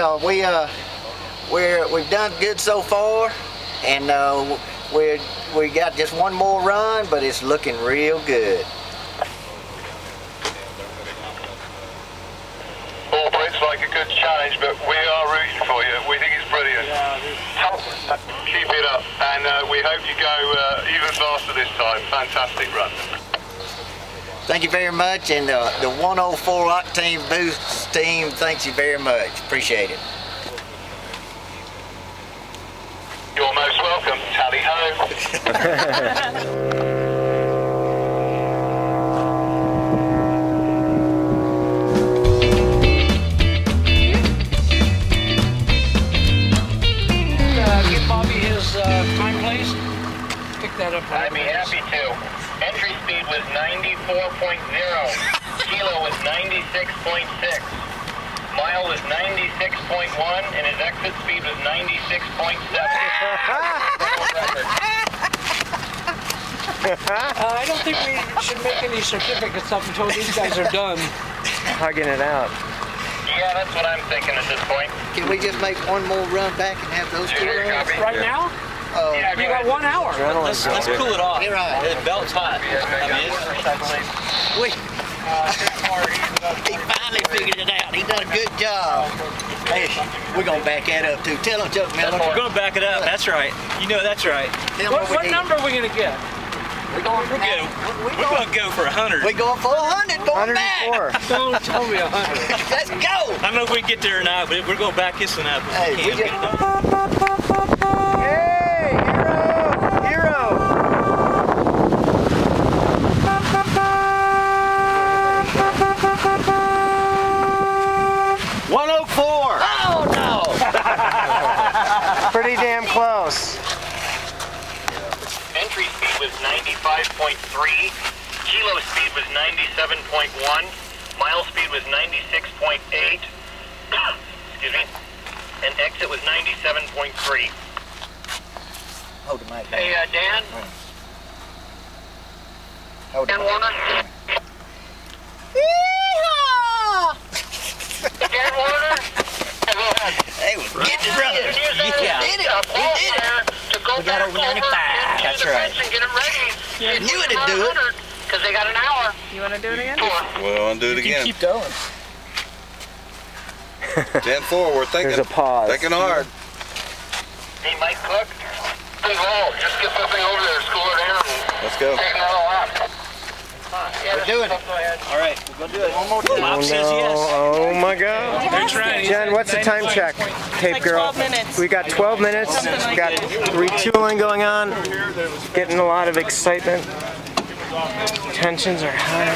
Well, we've done good so far, and we got just one more run, but it's looking real good. Well, it's like a good challenge, but we are rooting for you. We think it's brilliant. Keep it up, and we hope you go even faster this time. Fantastic run. Thank you very much, and the 104 Octane Boost team thanks you very much. Appreciate it. You're most welcome. Tally ho. Give Bobby his time, please. Pick that up. I'd be happy to. Entry speed was 94.0. Kilo was 96.6. Mile was 96.1, and his exit speed was 96.7. I don't think we should make any certificates up until these guys are done. Hugging it out. Yeah, that's what I'm thinking at this point. Can we just make one more run back and have those two runs? Right now? Yeah, You got 1 hour. Let's cool it off. You're right. The belt's hot. He finally figured it out. He done a good job. Hey, we're gonna back that up too. Tell him, Chuck Miller. We're going to back it up. That's right. You know that's right. What number are we going to get? We're going to go for 100. We're going for 100. Going 104. back. Don't tell me 100. Let's go. I don't know if we can get there or not, but we're going to back this one up. Hey, we just. Hey, hero! 104. Oh no! Pretty damn close. Entry speed was 95.3. Kilo speed was 97.1. Mile speed was 96.8. Excuse me. And exit was 97.3. Hold the mic. Hey, Dan. Hold Dan it. Warner. Dan Warner. Hey, we're getting brothers. Yeah. We did it. We did it. To go We got back over 95. That's That's right. And get it ready. You knew it'd do it. Because they got an hour. You want to do it again? Well, I'll do it again. Keep going. 10-4, we're thinking. There's a pause. Thinking hard. Hey, Mike Cook. Hey, Wall, just get something over there, school it down. Let's go. Take another lap. We're doing it. All right, we're going to do it. One more time. Bob says yes. Oh my God. They're trying. Jen, what's the time check? Tape Like girl. 12 minutes. We got 12 minutes. Something like Got retooling going on. Getting a lot of excitement. Tensions are high.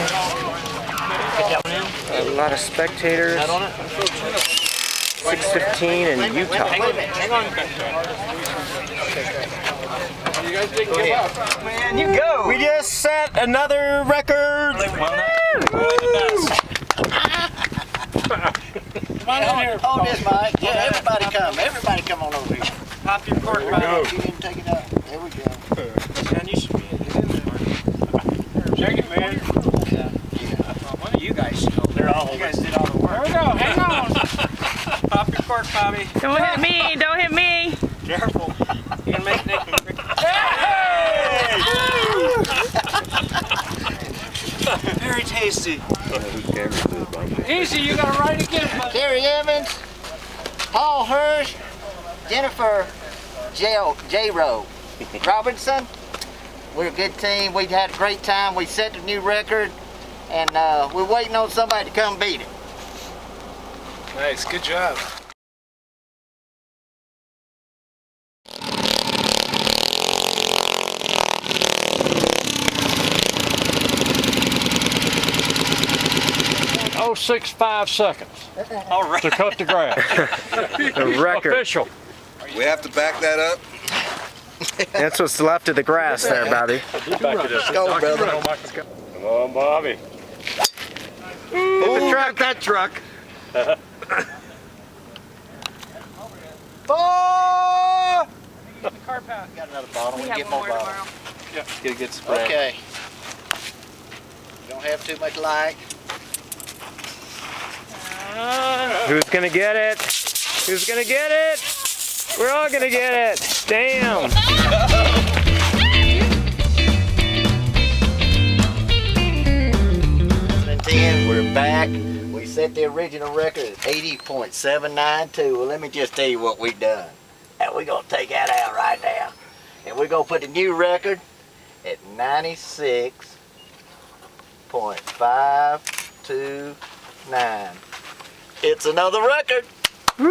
A lot of spectators. 6:15 in Utah. Hang on. You guys didn't give up. Man, you go. We just set another record. Come on in here. Hold this, Mike. Yeah, everybody come. Everybody come on over here. Pop your cork, Bob. You didn't take it out. There we go. Man, you should be in there. Check it, man. One of you guys should go. They're all. You guys did all the work. There we go. Hang on. Pop your cork, Bobby. Don't hit me. Don't hit me. Careful. You can make Nick. Very tasty. Easy, you gotta ride again, buddy. Terry Evans, Paul Hirsch, Jennifer J-Rowe Robinson. We're a good team. We've had a great time. We set a new record, and we're waiting on somebody to come beat it. Nice, good job. Oh, 6.5 seconds All right. to cut the grass. The record. Official. We have to back that up. That's what's left of the grass there, Bobby. Let's go, brother. Come on, Bobby. Hit the truck, that truck. Oh! Car path. Got another bottle. We We'll have get one more more bottles. tomorrow. Get a good spread. Okay. Don't have too much light. Who's gonna get it? Who's gonna get it? We're all gonna get it. Damn. 10, we're back. We set the original record at 80.792. Well, let me just tell you what we done. And we're gonna take that out right now. And we're gonna put the new record at 96.529. It's another record. Woo!